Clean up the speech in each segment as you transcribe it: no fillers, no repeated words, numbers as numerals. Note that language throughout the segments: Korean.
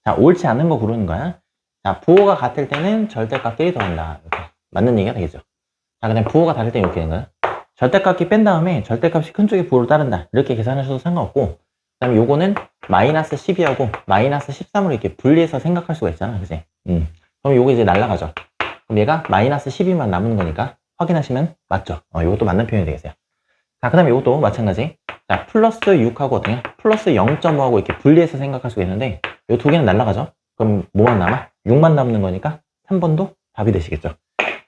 자, 옳지 않은 거 고르는 거야. 자, 부호가 같을 때는 절대값끼리 더한다. 이렇게. 맞는 얘기가 되겠죠. 자, 그다음 부호가 다를 때 이렇게 되는 거야. 절대값끼 뺀 다음에 절대값이 큰 쪽의 부호를 따른다. 이렇게 계산하셔도 상관없고, 그 다음에 요거는 마이너스 12하고 마이너스 13으로 이렇게 분리해서 생각할 수가 있잖아. 그지? 그럼 요거 이제 날라가죠. 그럼 얘가 마이너스 12만 남는 거니까 확인하시면 맞죠? 요것도 맞는 표현이 되겠어요. 자, 그 다음에 요것도 마찬가지. 자, 플러스 6하고 어떻게? 플러스 0.5하고 이렇게 분리해서 생각할 수가 있는데, 요 두 개는 날라가죠? 그럼 뭐만 남아? 6만 남는 거니까 3번도 답이 되시겠죠?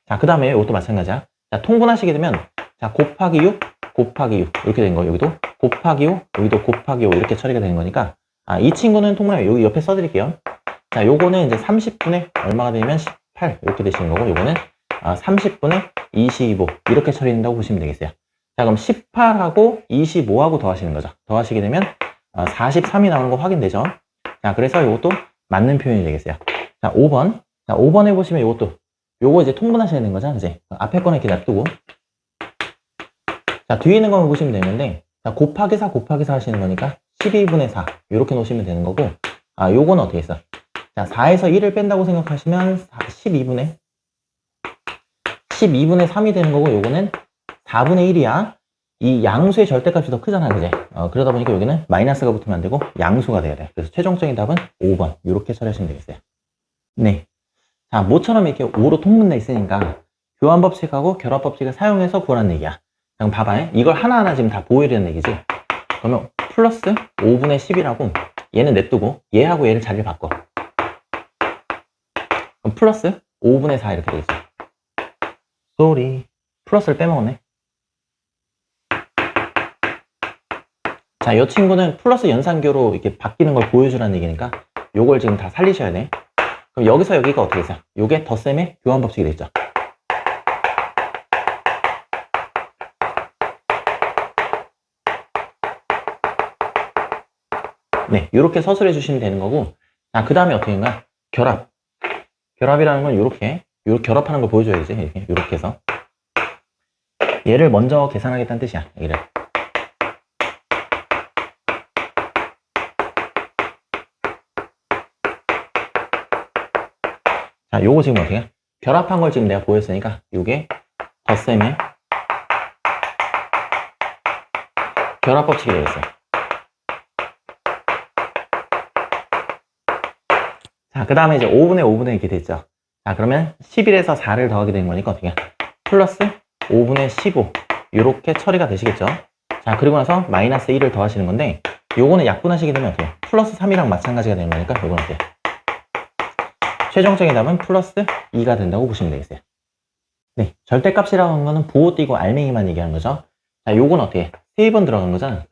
자, 그 다음에 이것도 마찬가지야. 자, 통분하시게 되면, 자, 곱하기 6, 곱하기 6. 이렇게 된 거. 여기도 곱하기 5, 여기도 곱하기 5. 이렇게 처리가 되는 거니까, 이 친구는 통분하면 여기 옆에 써드릴게요. 자, 요거는 이제 30분의 얼마가 되면 18. 이렇게 되시는 거고, 요거는 30분의 25. 이렇게 처리된다고 보시면 되겠어요. 자, 그럼 18하고 25하고 더하시는 거죠. 더하시게 되면 43이 나오는 거 확인되죠? 자, 그래서 이것도 맞는 표현이 되겠어요. 자, 5번. 자, 5번에 보시면 이것도 요거 이제 통분하셔야 되는 거죠. 이제 앞에 거는 이렇게 놔두고. 자, 뒤에 있는 거만 보시면 되는데, 자, 곱하기 4 곱하기 4 하시는 거니까 12분의 4 이렇게 놓으시면 되는 거고, 요거는 어떻게 했어? 자, 4에서 1을 뺀다고 생각하시면 12분의 3이 되는 거고, 요거는 4분의 1이야. 이 양수의 절대값이 더 크잖아, 그제? 그러다 보니까 여기는 마이너스가 붙으면 안 되고 양수가 돼야 돼. 그래서 최종적인 답은 5번. 이렇게 처리하시면 되겠어요. 네. 자, 모처럼 이렇게 5로 통분돼 있으니까 교환법칙하고 결합법칙을 사용해서 구하라는 얘기야. 그럼 봐봐. 이걸 하나하나 지금 다 보여드리는 얘기지. 그러면 플러스 5분의 10이라고 얘는 냅두고 얘하고 얘를 자리를 바꿔. 그럼 플러스 5분의 4 이렇게 되겠어. 쏘리. 플러스를 빼먹었네. 자, 이 친구는 플러스 연산교로 이렇게 바뀌는 걸 보여주라는 얘기니까 요걸 지금 다 살리셔야 돼. 그럼 여기서 여기가 어떻게 됐어요? 요게 덧셈의 교환법칙이 되죠. 네, 요렇게 서술해 주시면 되는 거고. 자, 그 다음에 어떻게 된가? 결합. 결합이라는 건 요렇게 결합하는 걸 보여줘야지. 요렇게 해서 얘를 먼저 계산하겠다는 뜻이야. 얘를. 자, 요거 지금 어떻게 해? 결합한 걸 지금 내가 보였으니까 요게 덧셈의 결합법칙이 되겠어요. 자, 그 다음에 이제 5분의 5분의 이렇게 됐죠. 자, 그러면 11에서 4를 더하게 되는 거니까 어떻게 해? 플러스 5분의 15 이렇게 처리가 되시겠죠. 자, 그리고 나서 마이너스 1을 더하시는 건데 요거는 약분하시게 되면 어떻게 해? 플러스 3이랑 마찬가지가 되는 거니까 요건 어떻게 해? 최종적인 답은 플러스 2가 된다고 보시면 되겠어요. 네, 절대값이라고 하는 거는 부호 띄고 알맹이만 얘기하는 거죠. 자, 요건 어떻게 해? 3번 들어간 거잖아.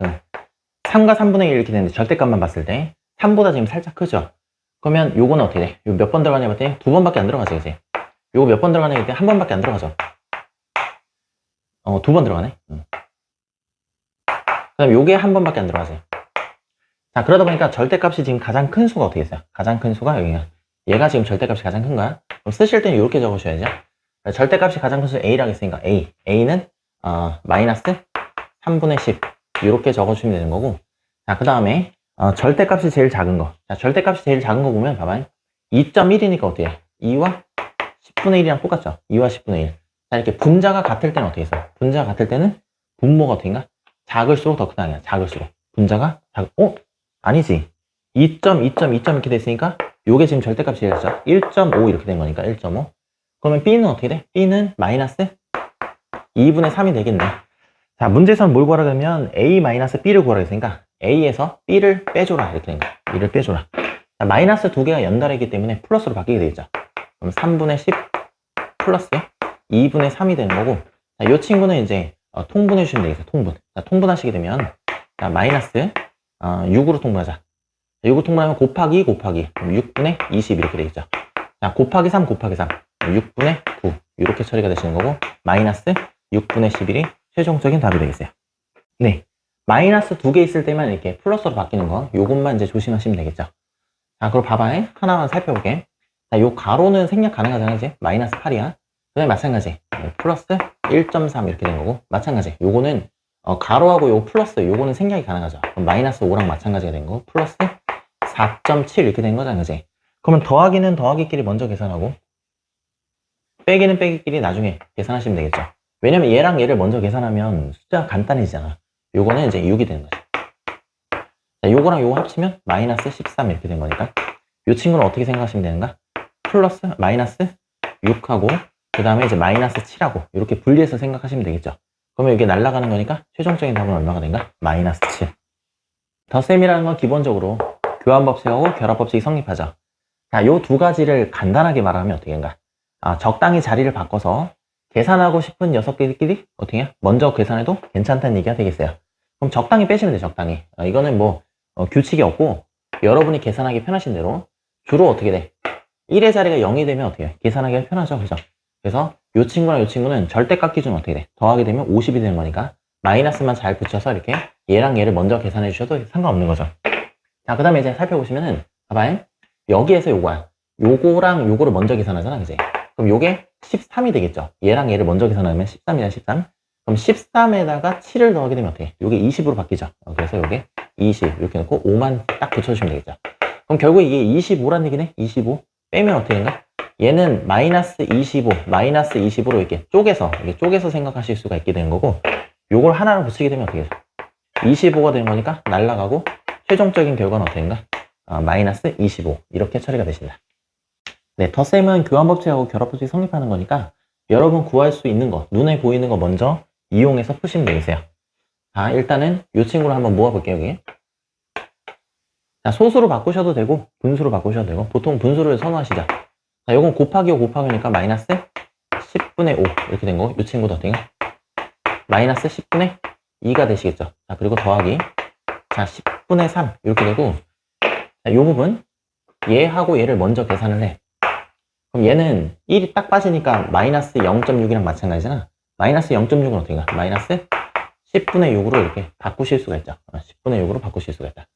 3과 3분의 1 이렇게 되는데 절대값만 봤을 때 3보다 지금 살짝 크죠. 그러면 요거는 어떻게 돼? 요 몇 번 들어가냐 봤더니 2번밖에 안 들어가죠, 그치? 요거 몇 번 들어가냐 했더니 1번밖에 안 들어가죠. 2번 들어가네. 그 다음 요게 1번밖에 안 들어가지. 자, 그러다 보니까 절대값이 지금 가장 큰 수가 어떻게 있어요? 가장 큰 수가 여기가. 얘가 지금 절대값이 가장 큰 거야. 그럼 쓰실 때는 이렇게 적으셔야죠. 절대값이 가장 큰 수 A라고 했으니까 A는 마이너스 3분의 10 이렇게 적어주시면 되는 거고. 자, 그 다음에 절대값이 제일 작은 거. 자, 절대값이 제일 작은 거 보면 봐봐요. 2.1이니까 어떻게 해? 2와 10분의 1이랑 똑같죠? 2와 10분의 1. 자, 이렇게 분자가 같을 때는 어떻게 해서? 분자가 같을 때는 분모가 어떻게인가? 작을수록 더 크다. 아니야. 작을수록. 분자가 아니지. 2.2.2. 이렇게 됐으니까 요게 지금 절대값이 되겠죠? 1.5 이렇게 된 거니까 1.5. 그러면 B는 어떻게 돼? B는 마이너스 2분의 3이 되겠네. 자, 문제에서는 뭘 구하라 그러면 A-B를 구하라 했으니까 A에서 B를 빼줘라 이렇게 된 거야. B를 빼줘라. 자, 마이너스 두 개가 연달아있기 때문에 플러스로 바뀌게 되겠죠. 그럼 3분의 10 플러스 2분의 3이 되는 거고. 자, 이 친구는 이제 통분해 주시면 되겠어요. 통분. 자, 통분하시게 되면 자, 마이너스 6으로 통분하자. 6으로 통분하면 곱하기 그럼 6분의 20 이렇게 되겠죠. 자, 곱하기 3 6분의 9 이렇게 처리가 되시는 거고 마이너스 6분의 11이 최종적인 답이 되겠어요. 네, 마이너스 두 개 있을 때만 이렇게 플러스로 바뀌는 거 요것만 이제 조심하시면 되겠죠. 자, 그럼 봐봐. 하나만 살펴볼게. 자, 요 가로는 생략 가능하잖아, 이제 마이너스 8이야. 그 다음에 마찬가지 플러스 1.3 이렇게 된 거고 마찬가지 요거는 가로하고 요 플러스 요거는 생략이 가능하죠. 그럼 마이너스 5랑 마찬가지가 된 거고 플러스 4.7 이렇게 된 거잖아, 그지? 그러면 더하기는 더하기끼리 먼저 계산하고 빼기는 빼기끼리 나중에 계산하시면 되겠죠. 왜냐면 얘랑 얘를 먼저 계산하면 숫자가 간단해지잖아. 요거는 이제 6이 되는 거죠. 자, 요거랑 요거 합치면 마이너스 13 이렇게 된 거니까 요 친구는 어떻게 생각하시면 되는가? 플러스 마이너스 6하고 그 다음에 이제 마이너스 7하고 이렇게 분리해서 생각하시면 되겠죠. 그러면 이게 날아가는 거니까 최종적인 답은 얼마가 된가? 마이너스 7. 덧셈이라는 건 기본적으로 교환법칙하고 결합법칙이 성립하죠. 자, 요 두 가지를 간단하게 말하면 어떻게 된가? 적당히 자리를 바꿔서 계산하고 싶은 녀석들끼리 어떻게 해? 먼저 계산해도 괜찮다는 얘기가 되겠어요. 그럼 적당히 빼시면 돼요, 적당히. 이거는 뭐 규칙이 없고 여러분이 계산하기 편하신 대로 주로 어떻게 돼? 1의 자리가 0이 되면 어떻게 해? 계산하기가 편하죠, 그죠? 그래서 요 친구랑 요 친구는 절대값 기준은 어떻게 돼? 더하게 되면 50이 되는 거니까 마이너스만 잘 붙여서 이렇게 얘랑 얘를 먼저 계산해 주셔도 상관없는 거죠. 자, 그 다음에 이제 살펴보시면은 봐봐요. 여기에서 요거야. 요거랑 요거를 먼저 계산하잖아, 그지? 그럼 요게 13이 되겠죠. 얘랑 얘를 먼저 계산하면 13이잖아, 13. 그럼 13에다가 7을 더하게 되면 어떻게 해? 요게 20으로 바뀌죠. 그래서 요게 20 이렇게 놓고 5만 딱 붙여주시면 되겠죠. 그럼 결국 이게 25란 얘기네? 25 빼면 어떻게 된가? 얘는 마이너스 25, 마이너스 20으로 이렇게 쪼개서 생각하실 수가 있게 되는 거고 요걸 하나를 붙이게 되면 어떻게 돼? 25가 되는 거니까 날라가고 최종적인 결과는 어떻게 된가? 마이너스 25 이렇게 처리가 되신다. 네, 덧셈은 교환법칙하고 결합법칙이 성립하는 거니까 여러분 구할 수 있는 거, 눈에 보이는 거 먼저 이용해서 푸시면 되겠어요. 자, 일단은 이 친구를 한번 모아볼게요, 여기. 자, 소수로 바꾸셔도 되고 분수로 바꾸셔도 되고 보통 분수를 선호하시죠. 자, 요건 곱하기고 곱하기니까 마이너스 10분의 5 이렇게 된 거고 이 친구도 어떻게 마이너스 10분의 2가 되시겠죠. 자, 그리고 더하기 자 10분의 3 이렇게 되고 자, 요 부분 얘하고 얘를 먼저 계산을 해. 그럼 얘는 1이 딱 빠지니까 마이너스 0.6이랑 마찬가지잖아. 마이너스 0.6은 어떻게 가? 마이너스 10분의 6으로 이렇게 바꾸실 수가 있죠. 10분의 6으로 바꾸실 수가 있다.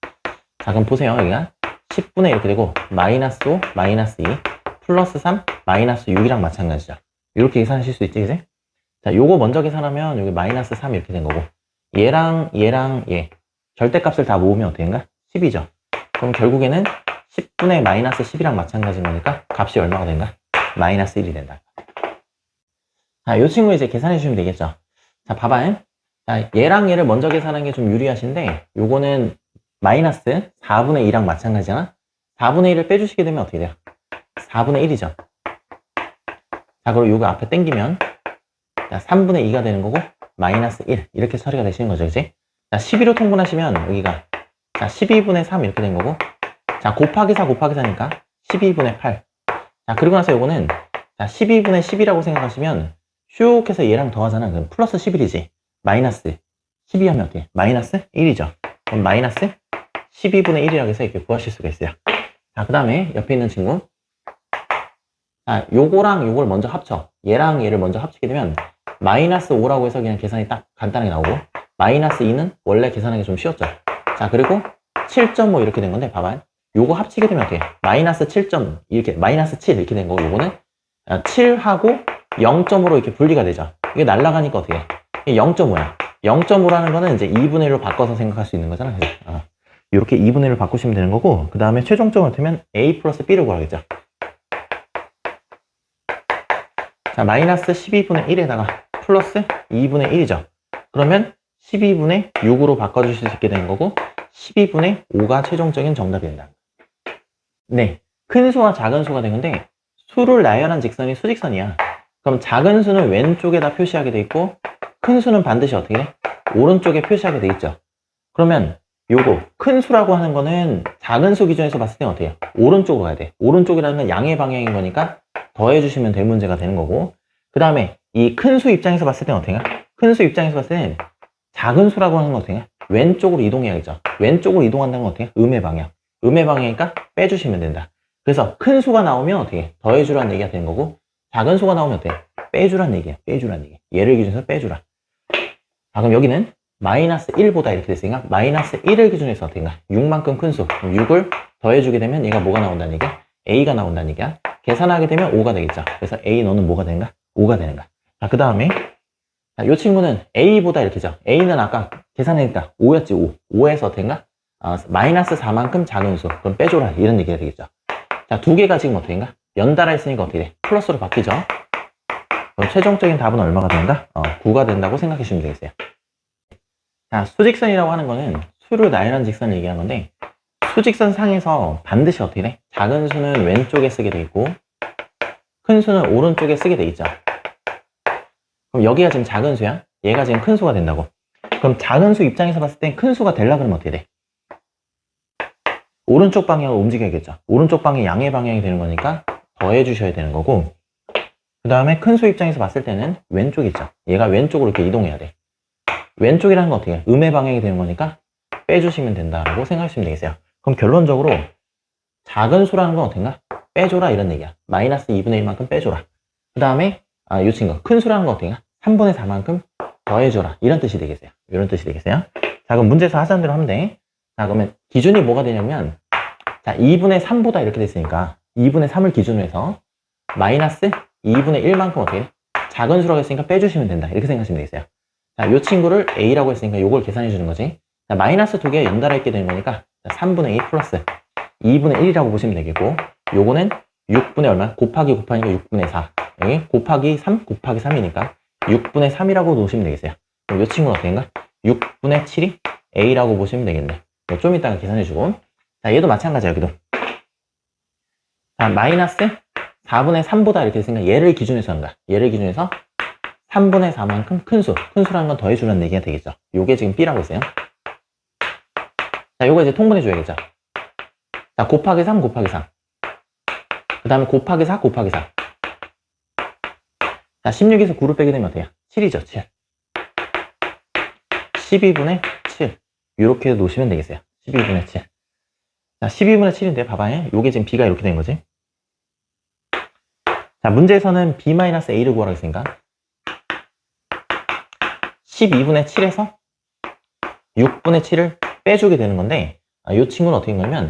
자, 그럼 보세요. 여기가 10분의 이렇게 되고 마이너스 5, 마이너스 2, 플러스 3, 마이너스 6이랑 마찬가지죠. 이렇게 계산하실 수 있지, 그지? 자, 요거 먼저 계산하면 여기 마이너스 3 이렇게 된 거고 얘랑 얘 절대값을 다 모으면 어떻게 된가? 10이죠. 그럼 결국에는 10분의 마이너스 10이랑 마찬가지인 거니까 값이 얼마가 된가? 마이너스 1이 된다. 자, 요 친구 이제 계산해 주시면 되겠죠. 자, 봐봐요. 자, 얘랑 얘를 먼저 계산하는 게 좀 유리하신데 요거는 마이너스 4분의 2랑 마찬가지잖아. 4분의 1을 빼주시게 되면 어떻게 돼요? 4분의 1이죠. 자, 그리고 요거 앞에 땡기면 자, 3분의 2가 되는 거고 마이너스 1 이렇게 처리가 되시는 거죠, 그치? 자, 12로 통분하시면 여기가 자, 12분의 3 이렇게 된 거고 자, 곱하기 4 곱하기 4니까 12분의 8. 자, 그리고 나서 요거는 자, 12분의 10이라고 생각하시면 슉 해서 얘랑 더하잖아. 그럼 플러스 11이지. 마이너스 12 하면 어떻게? 마이너스 1이죠. 그럼 마이너스 12분의 1이라고 해서 이렇게 구하실 수가 있어요. 자, 그 다음에 옆에 있는 친구. 자, 요거랑 요걸 먼저 합쳐. 얘랑 얘를 먼저 합치게 되면 마이너스 5라고 해서 그냥 계산이 딱 간단하게 나오고 마이너스 2는 원래 계산하기 좀 쉬웠죠. 자, 그리고 7.5 이렇게 된 건데 봐봐요. 요거 합치게 되면 어떻게? 마이너스 7점 이렇게 마이너스 7 이렇게 된 거고 요거는 7하고 0.5로 이렇게 분리가 되죠. 이게 날아가니까 어떻게? 이게 0.5야. 0.5라는 거는 이제 2분의 1로 바꿔서 생각할 수 있는 거잖아. 이렇게 2분의 1로 바꾸시면 되는 거고 그 다음에 최종적으로 되면 A 플러스 B를 구하겠죠. 자, 마이너스 12분의 1에다가 플러스 2분의 1이죠. 그러면 12분의 6으로 바꿔주실 수 있게 되는 거고 12분의 5가 최종적인 정답이 된다. 네, 큰 수와 작은 수가 되는데 수를 나열한 직선이 수직선이야. 그럼 작은 수는 왼쪽에다 표시하게 돼 있고 큰 수는 반드시 어떻게 돼? 오른쪽에 표시하게 돼 있죠. 그러면 요거 큰 수라고 하는 거는 작은 수 기준에서 봤을 때는 어떻게 해요? 오른쪽으로 가야 돼. 오른쪽이라는 건 양의 방향인 거니까 더해주시면 될 문제가 되는 거고 그 다음에 이 큰 수 입장에서 봤을 때는 어떻게 해요? 큰 수 입장에서 봤을 때는 작은 수라고 하는 건 어떻게 해요? 왼쪽으로 이동해야겠죠. 왼쪽으로 이동한다는 건 어떻게 해요? 음의 방향. 음의 방향이니까 빼주시면 된다. 그래서 큰 수가 나오면 어떻게 해? 더해주라는 얘기가 되는 거고 작은 수가 나오면 어떻게 해? 빼주라는 얘기야. 빼주라는 얘기. 얘를 기준해서 빼주라. 자, 그럼 여기는 마이너스 1보다 이렇게 됐으니까 마이너스 1을 기준해서 어떻게 가 6만큼 큰 수. 그럼 6을 더해주게 되면 얘가 뭐가 나온다는 얘기야? A가 나온다는 얘기야. 계산하게 되면 5가 되겠죠. 그래서 A 너는 뭐가 되는가? 5가 되는가. 자, 그 다음에 이 친구는 A보다 이렇게죠. A는 아까 계산하니까 5였지 5. 5에서 어떻게인가? 마이너스 4만큼 작은 수. 그럼 빼줘라. 이런 얘기가 되겠죠. 자, 두 개가 지금 어떻게 된가? 연달아 있으니까 어떻게 돼? 플러스로 바뀌죠. 그럼 최종적인 답은 얼마가 된다? 9가 된다고 생각해 주시면 되겠어요. 자, 수직선이라고 하는 거는 수를 나열한 직선을 얘기하는 건데, 수직선 상에서 반드시 어떻게 돼? 작은 수는 왼쪽에 쓰게 돼 있고, 큰 수는 오른쪽에 쓰게 돼 있죠. 그럼 여기가 지금 작은 수야? 얘가 지금 큰 수가 된다고. 그럼 작은 수 입장에서 봤을 땐 큰 수가 되려고 그러면 어떻게 돼? 오른쪽 방향으로 움직여야겠죠. 오른쪽 방향이 양의 방향이 되는 거니까 더해 주셔야 되는 거고, 그 다음에 큰 수 입장에서 봤을 때는 왼쪽 있죠. 얘가 왼쪽으로 이렇게 이동해야 돼. 왼쪽이라는 건 어떻게 해? 음의 방향이 되는 거니까 빼주시면 된다라고 생각하시면 되겠어요. 그럼 결론적으로 작은 수라는 건 어떤가? 빼줘라 이런 얘기야. 마이너스 2분의 1만큼 빼줘라. 그 다음에 요 친구 큰 수라는 건 어떤가? 3분의 4만큼 더해줘라 이런 뜻이 되겠어요. 이런 뜻이 되겠어요. 자, 그럼 문제에서 하자는 대로 하면 돼. 자, 그러면 기준이 뭐가 되냐면, 자, 2분의 3보다 이렇게 됐으니까 2분의 3을 기준으로 해서 마이너스 2분의 1만큼 어떻게 해? 작은 수라고 했으니까 빼주시면 된다 이렇게 생각하시면 되겠어요. 자, 요 친구를 A라고 했으니까 요걸 계산해 주는 거지. 자, 마이너스 두 개가 연달아 있게 되는 거니까 3분의 2 플러스 2분의 1이라고 보시면 되겠고, 요거는 6분의 얼마? 곱하기 곱하니까 6분의 4. 여기 곱하기 3 곱하기 3이니까 6분의 3이라고 놓으시면 되겠어요. 그럼 요 친구는 어떻게인가? 6분의 7이 A라고 보시면 되겠네. 좀 이따가 계산해주고. 자, 얘도 마찬가지야, 여기도. 자, 마이너스 4분의 3보다 이렇게 됐으니까 얘를 기준해서 하는 거야. 얘를 기준해서 3분의 4만큼 큰 수라는 건 더해주라는 얘기가 되겠죠. 요게 지금 B라고 했어요. 자, 요거 이제 통분해줘야겠죠. 자, 곱하기 3 곱하기 3. 그 다음에 곱하기 4 곱하기 4. 자, 16에서 9를 빼게 되면 어때요? 7이죠, 7. 12분의 7. 이렇게 놓으시면 되겠어요. 12분의 7. 자, 12분의 7인데, 봐봐요. 요게 지금 B가 이렇게 된 거지. 자, 문제에서는 B-A를 구하라고 했으니까 12분의 7에서 6분의 7을 빼주게 되는 건데, 요 친구는 어떻게 된 거냐면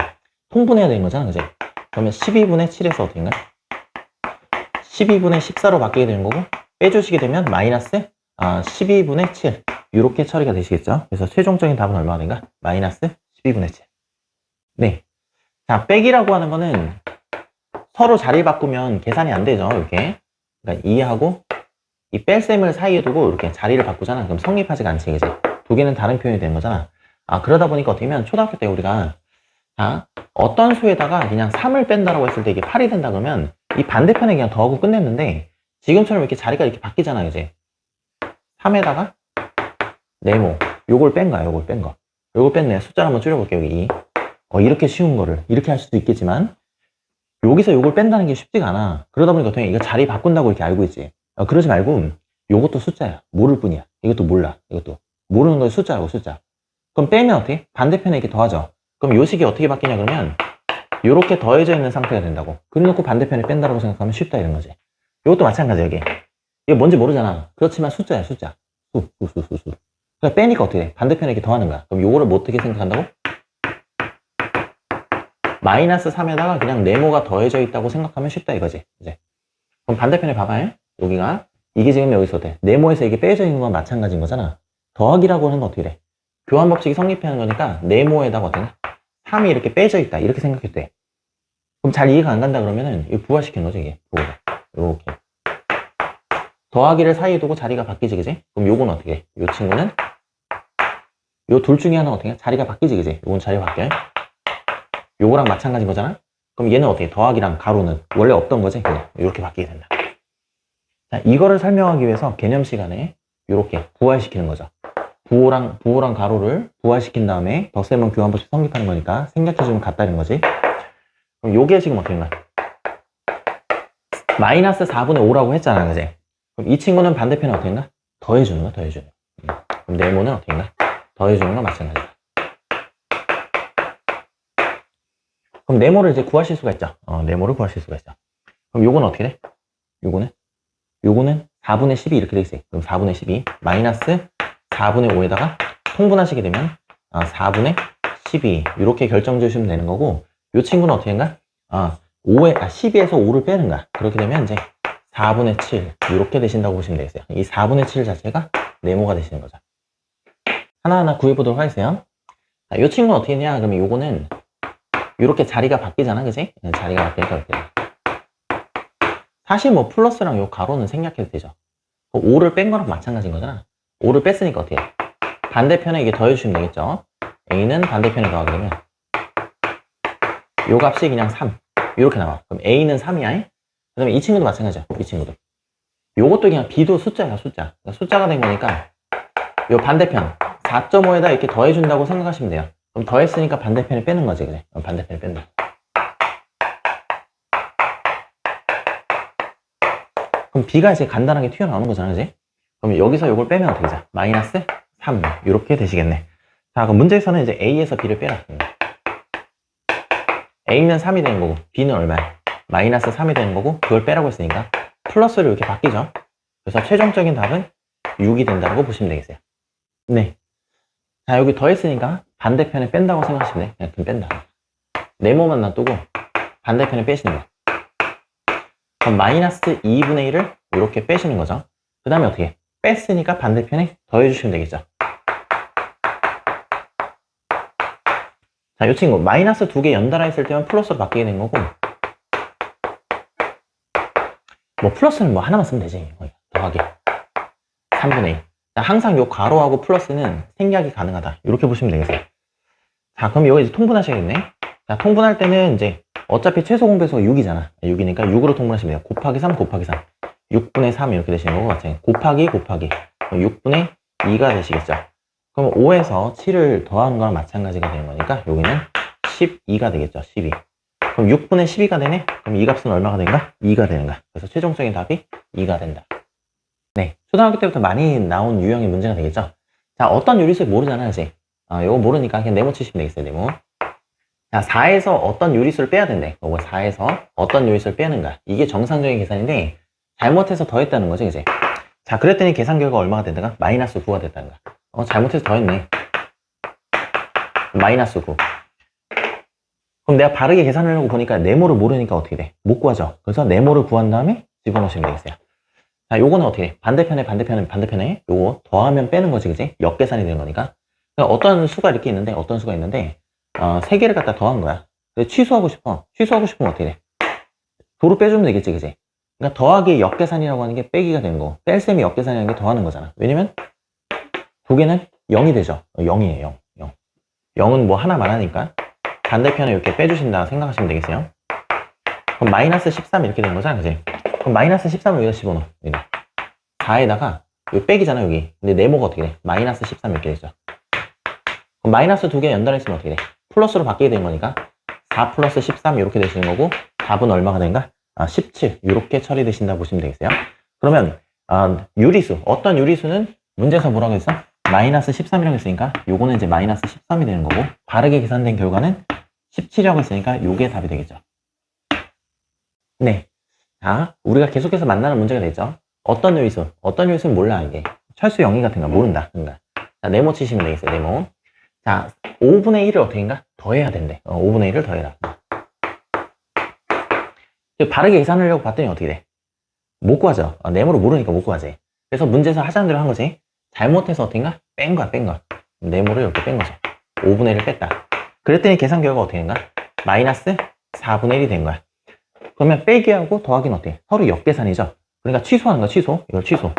통분해야 되는 거잖아, 그죠? 그러면 12분의 7에서 어떻게 된가? 12분의 14로 바뀌게 되는 거고, 빼주시게 되면 마이너스 12분의 7 이렇게 처리가 되시겠죠? 그래서 최종적인 답은 얼마가 된가? 마이너스 12분의 7. 네. 자, 빼기라고 하는 거는 서로 자리 바꾸면 계산이 안 되죠, 이렇게. 그러니까 2하고 이 뺄셈을 사이에 두고 이렇게 자리를 바꾸잖아. 그럼 성립하지가 않지, 이제. 두 개는 다른 표현이 되는 거잖아. 그러다 보니까 어떻게 하면 초등학교 때 우리가, 자, 어떤 수에다가 그냥 3을 뺀다라고 했을 때 이게 8이 된다 그러면 이 반대편에 그냥 더하고 끝냈는데, 지금처럼 이렇게 자리가 이렇게 바뀌잖아, 이제. 3에다가 네모. 요걸 뺀 거야, 요걸 뺀 거. 요걸 뺐네. 숫자를 한번 줄여볼게요, 여기 2. 이렇게 쉬운 거를. 이렇게 할 수도 있겠지만, 여기서 요걸 뺀다는 게 쉽지가 않아. 그러다 보니까 어떻게 이거 자리 바꾼다고 이렇게 알고 있지. 그러지 말고, 요것도 숫자야. 모를 뿐이야. 이것도 몰라. 이것도. 모르는 건 숫자라고, 숫자. 그럼 빼면 어떻게? 반대편에 이렇게 더하죠. 그럼 요 식이 어떻게 바뀌냐 그러면 요렇게 더해져 있는 상태가 된다고. 그래놓고 반대편에 뺀다라고 생각하면 쉽다 이런 거지. 요것도 마찬가지야, 여기. 이게 뭔지 모르잖아. 그렇지만 숫자야, 숫자. 수. 그러니까 빼니까 어떻게 돼? 반대편에 이렇게 더하는 거야. 그럼 요거를 뭐 어떻게 생각한다고? 마이너스 3에다가 그냥 네모가 더해져 있다고 생각하면 쉽다 이거지. 이제. 그럼 반대편에 봐봐요. 여기가. 이게 지금 여기서 돼. 네모에서 이게 빼져 있는 건 마찬가지인 거잖아. 더하기라고 하는 건 어떻게 돼? 교환 법칙이 성립하는 거니까 네모에다가 어떻게 3이 이렇게 빼져 있다 이렇게 생각해도 돼. 그럼 잘 이해가 안 간다 그러면은 이거 부화시키는 거죠, 이게. 요렇게 더하기를 사이에 두고 자리가 바뀌지, 그지? 그럼 요건 어떻게 해? 요 친구는 요 둘 중에 하나가 어떻게 해? 자리가 바뀌지, 그지? 요건 자리가 바뀌어요. 요거랑 마찬가지인 거잖아. 그럼 얘는 어떻게 해? 더하기랑 가로는 원래 없던 거지? 그냥 요렇게 바뀌게 된다. 자, 이거를 설명하기 위해서 개념 시간에 요렇게 부활시키는 거죠. 부호랑 가로를 부활시킨 다음에 덧셈은 교환법칙 성립하는 거니까 생략해주면 같다는 거지. 그럼 요게 지금 어떻게 된가? 마이너스 4분의 5라고 했잖아, 그지? 그럼 이 친구는 반대편에 어떻게 된가? 더해주는 거, 더해주는 거. 그럼 네모는 어떻게 된가? 더해주는 거 마찬가지다. 그럼 네모를 이제 구하실 수가 있죠. 네모를 구하실 수가 있죠. 그럼 요거는 어떻게 돼? 요거는 4분의 12 이렇게 돼 있어요. 그럼 4분의 12 마이너스 4분의 5에다가 통분하시게 되면 4분의 12 이렇게 결정 지으시면 되는 거고, 요 친구는 어떻게 된가? 12에서 5를 빼는 거야. 그렇게 되면 이제 4분의 7 이렇게 되신다고 보시면 되겠어요. 이 4분의 7 자체가 네모가 되시는 거죠. 하나하나 구해보도록 하겠어요. 자, 이 친구는 어떻게 했냐? 그러면 요거는 이렇게 자리가 바뀌잖아, 그지? 자리가 바뀌니까 이렇게. 사실 뭐 플러스랑 요 가로는 생략해도 되죠. 5를 뺀 거랑 마찬가지인 거잖아. 5를 뺐으니까 어떻게 해? 반대편에 이게 더해주시면 되겠죠. A는 반대편에 더하게 되면 요 값이 그냥 3 이렇게 나와. 그럼 A는 3이야. 그 다음에 이 친구도 마찬가지야. 이 친구도. 요것도 그냥 B도 숫자야, 숫자. 그러니까 숫자가 된 거니까 요 반대편 4.5에다 이렇게 더해준다고 생각하시면 돼요. 그럼 더했으니까 반대편에 빼는 거지, 그래. 그럼 반대편에 뺀다. 그럼 B가 이제 간단하게 튀어나오는 거잖아, 그지? 그럼 여기서 요걸 빼면 어떻게 되죠? 마이너스 3 이렇게 되시겠네. 자, 그럼 문제에서는 이제 A에서 B를 빼라. A는 3이 되는 거고 B는 얼마야? 마이너스 3이 되는 거고 그걸 빼라고 했으니까 플러스로 이렇게 바뀌죠. 그래서 최종적인 답은 6이 된다고 보시면 되겠어요. 네. 자, 여기 더했으니까 반대편에 뺀다고 생각하시면 돼. 그냥 좀 뺀다. 네모만 놔두고 반대편에 빼시는 거야. 그럼 마이너스 2분의 1을 이렇게 빼시는 거죠. 그 다음에 어떻게 해? 뺐으니까 반대편에 더해주시면 되겠죠. 자, 이 친구 마이너스 2개 연달아 했을 때만 플러스로 바뀌게 된 거고 뭐 플러스는 뭐 하나만 쓰면 되지. 더하기 3분의 1. 자, 항상 요 가로하고 플러스는 생략이 가능하다. 이렇게 보시면 되겠어요. 자, 그럼 이거 이제 통분하셔야겠네. 자, 통분할 때는 이제 어차피 최소 공배수가 6이잖아. 6이니까 6으로 통분하시면 돼요. 곱하기 3 곱하기 3. 6분의 3 이렇게 되시는 거고 같아요. 곱하기 6분의 2가 되시겠죠. 그럼 5에서 7을 더하는 거랑 마찬가지가 되는 거니까 여기는 12가 되겠죠. 12. 그럼 6분의 12가 되네? 그럼 이 값은 얼마가 된가? 2가 되는 거야. 그래서 최종적인 답이 2가 된다. 네. 초등학교 때부터 많이 나온 유형의 문제가 되겠죠. 자, 어떤 요리수 모르잖아요, 이제. 이거 모르니까 그냥 네모 치시면 되겠어요, 네모. 자, 4에서 어떤 요리수를 빼야 된대. 4에서 어떤 요리수를 빼는가. 이게 정상적인 계산인데, 잘못해서 더했다는 거지, 그지? 자, 그랬더니 계산 결과 얼마가 된다가? 마이너스 9가 됐다는 거야. 잘못해서 더했네. 마이너스 9. 그럼 내가 바르게 계산을 하려고 보니까 네모를 모르니까 어떻게 돼? 못 구하죠. 그래서 네모를 구한 다음에 집어넣으시면 되겠어요. 자, 요거는 어떻게 돼? 반대편에 요거 더하면 빼는 거지, 그지? 역계산이 되는 거니까. 그러니까 어떤 수가 이렇게 있는데, 세 개를 갖다 더한 거야. 근데 취소하고 싶으면 어떻게 돼? 도로 빼주면 되겠지, 그지? 그러니까 더하기 역계산이라고 하는 게 빼기가 되는 거. 뺄셈이 역계산이라는 게 더하는 거잖아. 왜냐면 두 개는 0이 되죠. 0이에요, 0. 0은 뭐 하나만 하니까. 반대편에 이렇게 빼주신다 생각하시면 되겠어요. 그럼 마이너스 13 이렇게 되는 거잖아, 그지? 그럼 마이너스 13을 여기다 집어넣어. 4에다가 여기 빼기잖아, 여기. 근데 네모가 어떻게 돼? 마이너스 13 이렇게 되죠. 그럼 마이너스 두 개 연달아 있으면 어떻게 돼? 플러스로 바뀌게 된 거니까 4 플러스 13 이렇게 되시는 거고 답은 얼마가 된가? 17 이렇게 처리되신다 보시면 되겠어요. 그러면 유리수, 어떤 유리수는 문제에서 뭐라고 했어? 마이너스 13이라고 했으니까 요거는 이제 마이너스 13이 되는 거고 바르게 계산된 결과는 17이라고 했으니까 요게 답이 되겠죠. 네. 자, 우리가 계속해서 만나는 문제가 되죠. 어떤 요리수는 몰라, 이게. 철수 영위 같은 거 모른다. 그러니까. 자, 네모 치시면 되겠어요, 네모. 자, 5분의 1을 어떻게 인가? 더해야 된대. 5분의 1을 더해라. 바르게 계산하려고 봤더니 어떻게 돼? 못 구하죠. 네모를 모르니까 못 구하지. 그래서 문제에서 하자는 대로 한 거지. 잘못해서 어떻게인가? 뺀 거야. 네모를 이렇게 뺀 거죠. 5분의 1을 뺐다. 그랬더니 계산 결과 어떻게 된가? 마이너스 4분의 1이 된 거야. 그러면 빼기하고 더하기는 어때? 서로 역계산이죠. 그러니까 취소하는 거야, 취소. 이걸 취소.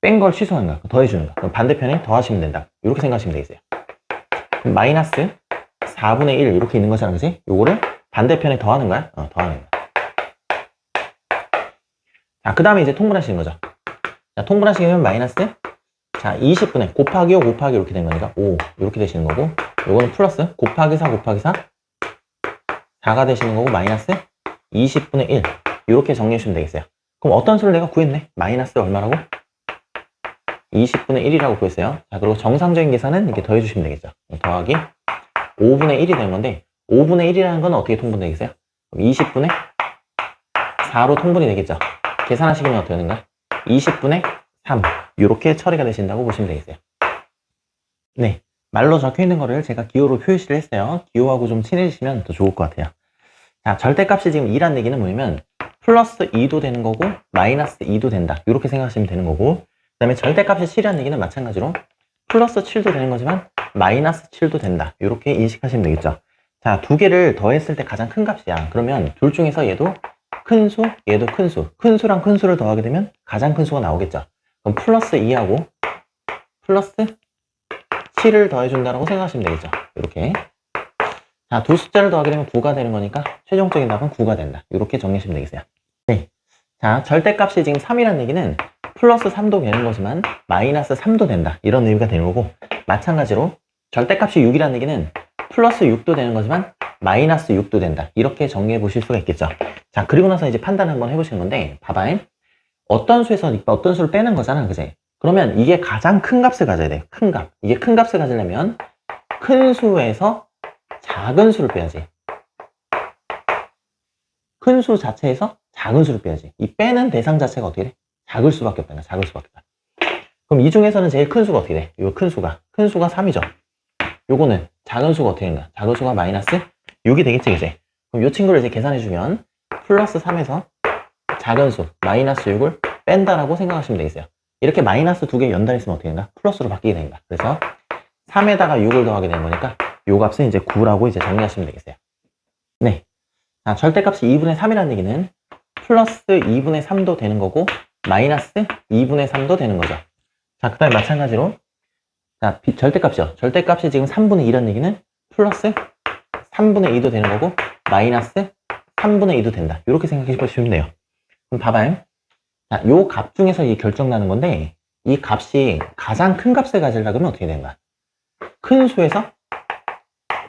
뺀 걸 취소하는 거야. 더해주는 거야. 그럼 반대편에 더하시면 된다. 이렇게 생각하시면 되겠어요. 그럼 마이너스 4분의 1 이렇게 있는 거잖아, 그지? 요거를 반대편에 더하는 거야. 더하는 거야. 자, 그 다음에 이제 통분하시는 거죠. 자, 통분하시면 마이너스, 자, 20분의 곱하기 5 곱하기 이렇게 된 거니까 5 이렇게 되시는 거고 요거는 플러스 곱하기 4 곱하기 4 4가 되시는 거고 마이너스 20분의 1 이렇게 정리해 주시면 되겠어요. 그럼 어떤 수를 내가 구했네? 마이너스 얼마라고? 20분의 1이라고 구했어요. 자, 그리고 정상적인 계산은 이렇게 더해 주시면 되겠죠. 더하기 5분의 1이 되는 건데 5분의 1이라는 건 어떻게 통분되겠어요? 20분의 4로 통분이 되겠죠. 계산하시면 어떻게 되는가? 20분의 3 이렇게 처리가 되신다고 보시면 되겠어요. 네, 말로 적혀 있는 거를 제가 기호로 표시를 했어요. 기호하고 좀 친해지시면 더 좋을 것 같아요. 자, 절대값이 지금 2란 얘기는 뭐냐면 플러스 2도 되는 거고 마이너스 2도 된다 이렇게 생각하시면 되는 거고 그 다음에 절대값이 7이라는 얘기는 마찬가지로 플러스 7도 되는 거지만 마이너스 7도 된다. 이렇게 인식하시면 되겠죠. 자, 두 개를 더했을 때 가장 큰 값이야. 그러면 둘 중에서 얘도 큰 수, 얘도 큰 수. 큰 수랑 큰 수를 더하게 되면 가장 큰 수가 나오겠죠. 그럼 플러스 2하고 플러스 7을 더해준다고 생각하시면 되겠죠. 이렇게. 자, 두 숫자를 더하게 되면 9가 되는 거니까 최종적인 답은 9가 된다. 이렇게 정리하시면 되겠어요. 네. 자, 절대값이 지금 3이라는 얘기는 플러스 3도 되는 거지만 마이너스 3도 된다. 이런 의미가 되는 거고, 마찬가지로 절대값이 6이라는 얘기는 플러스 6도 되는 거지만 마이너스 6도 된다. 이렇게 정리해 보실 수가 있겠죠. 자, 그리고 나서 이제 판단 한번 해보시는 건데, 봐봐요. 어떤 수에서 어떤 수를 빼는 거잖아, 그지? 그러면 이게 가장 큰 값을 가져야 돼. 큰 값. 이게 큰 값을 가지려면 큰 수에서 작은 수를 빼야지. 큰 수 자체에서 작은 수를 빼야지. 이 빼는 대상 자체가 어떻게 돼? 작을 수밖에 없다. 작을 수밖에 없다. 그럼 이 중에서는 제일 큰 수가 어떻게 돼? 요 큰 수가 3이죠. 요거는 작은 수가 어떻게 되는가? 작은 수가 마이너스 6이 되겠지, 그지? 그럼 요 친구를 이제 계산해주면 플러스 3에서 작은 수 마이너스 6을 뺀다라고 생각하시면 되겠어요. 이렇게 마이너스 두 개 연달있으면 어떻게 된다? 플러스로 바뀌게 된다. 그래서 3에다가 6을 더하게 되는 거니까 요 값은 이제 9라고 이제 정리하시면 되겠어요. 네. 자, 절대값이 2분의 3이라는 얘기는 플러스 2분의 3도 되는 거고 마이너스 2분의 3도 되는 거죠. 자, 그 다음에 마찬가지로 자, 절대값이요. 절대값이 지금 3분의 2라는 얘기는 플러스 3분의 2도 되는 거고 마이너스 3분의 2도 된다. 이렇게 생각해 보시면 돼요. 그럼 봐봐요. 자, 요 값 중에서 이 결정 나는 건데 이 값이 가장 큰 값을 가지려고 하면 어떻게 되는가? 큰 수에서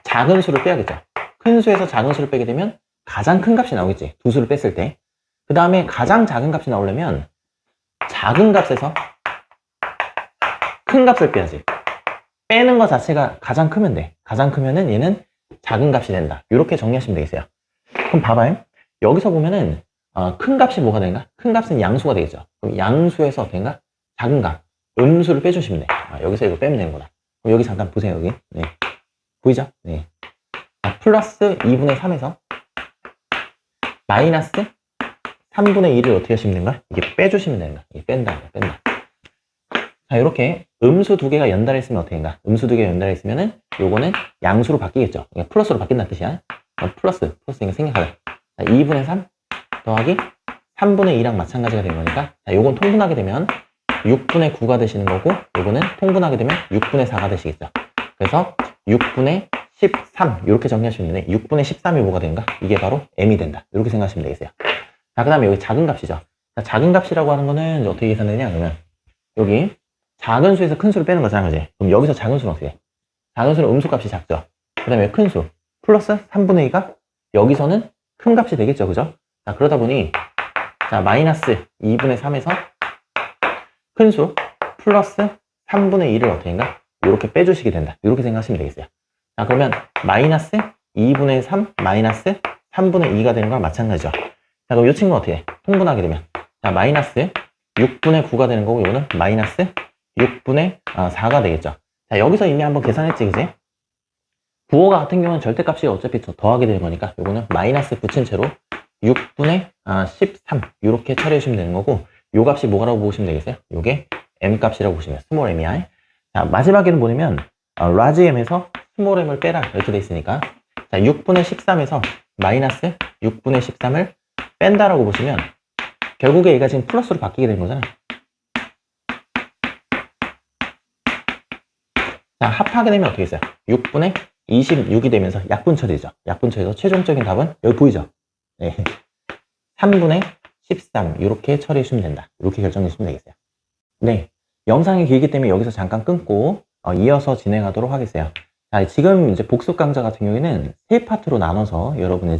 작은 수를 빼야겠죠. 큰 수에서 작은 수를 빼게 되면 가장 큰 값이 나오겠지. 두 수를 뺐을 때. 그 다음에 가장 작은 값이 나오려면 작은 값에서 큰 값을 빼야지. 빼는 것 자체가 가장 크면 돼. 가장 크면은 얘는 작은 값이 된다. 이렇게 정리하시면 되겠어요. 그럼 봐봐요. 여기서 보면은 큰 값이 뭐가 되는가? 큰 값은 양수가 되겠죠. 그럼 양수에서 어떻게인가? 작은 값, 음수를 빼주시면 돼. 여기서 이거 빼면 되는 거다. 그럼 여기 잠깐 보세요. 여기. 네. 보이죠? 네. 플러스 2분의 3에서 마이너스 3분의 1을 어떻게 하시면 되는가? 이게 빼주시면 되는 거야. 이게 뺀다. 자, 이렇게 음수 두 개가 연달아 있으면 어떻게 된가? 음수 두 개가 연달아 있으면은 요거는 양수로 바뀌겠죠. 그러니까 플러스로 바뀐다는 뜻이야. 플러스니까 생략하다. 자, 2분의 3 더하기 3분의 2랑 마찬가지가 되는 거니까, 자, 요건 통분하게 되면 6분의 9가 되시는 거고, 요거는 통분하게 되면 6분의 4가 되시겠죠. 그래서 6분의 13 이렇게 정리하시면 되는데 6분의 13이 뭐가 되는가? 이게 바로 m이 된다. 이렇게 생각하시면 되겠어요. 자, 그 다음에 여기 작은 값이죠. 자, 작은 값이라고 하는 거는 어떻게 계산되냐? 그러면 여기 작은 수에서 큰 수를 빼는 거잖아, 그지? 그럼 여기서 작은 수는 어떻게 돼? 작은 수는 음수 값이 작죠. 그 다음에 큰 수 플러스 3분의 2가 여기서는 큰 값이 되겠죠, 그죠? 자, 그러다 보니 자, 마이너스 2분의 3에서 큰 수 플러스 3분의 2를 어떻게 한가? 이렇게 빼주시게 된다. 이렇게 생각하시면 되겠어요. 자, 그러면 마이너스 2분의 3 마이너스 3분의 2가 되는 거랑 마찬가지죠. 자, 그럼 이 친구는 어떻게 해? 통분하게 되면 자, 마이너스 6분의 9가 되는 거고 이거는 마이너스 6분의 4가 되겠죠. 자, 여기서 이미 한번 계산했지, 그지? 부호가 같은 경우는 절대값이 어차피 더하게 되는 거니까 이거는 마이너스 붙인 채로 6분의 13 이렇게 처리해 주시면 되는 거고, 요 값이 뭐라고 보시면 되겠어요? 요게 m 값이라고 보시면 스몰 m이야. 자, 마지막에는 뭐냐면 라지 m에서 스몰 m을 빼라 이렇게 돼 있으니까, 자, 6분의 13에서 마이너스 6분의 13을 뺀다라고 보시면 결국에 얘가 지금 플러스로 바뀌게 된 거잖아. 자, 합하게 되면 어떻게 있어요? 6분의 26이 되면서 약분 처리죠. 약분 처리에서 최종적인 답은 여기 보이죠? 네. 3분의 13 이렇게 처리해 주시면 된다. 이렇게 결정해 주시면 되겠어요. 네, 영상이 길기 때문에 여기서 잠깐 끊고 이어서 진행하도록 하겠어요. 자, 지금 이제 복습 강좌 같은 경우에는 세 파트로 나눠서 여러분의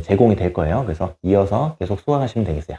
제공이 될 거예요. 그래서 이어서 계속 수강하시면 되겠어요.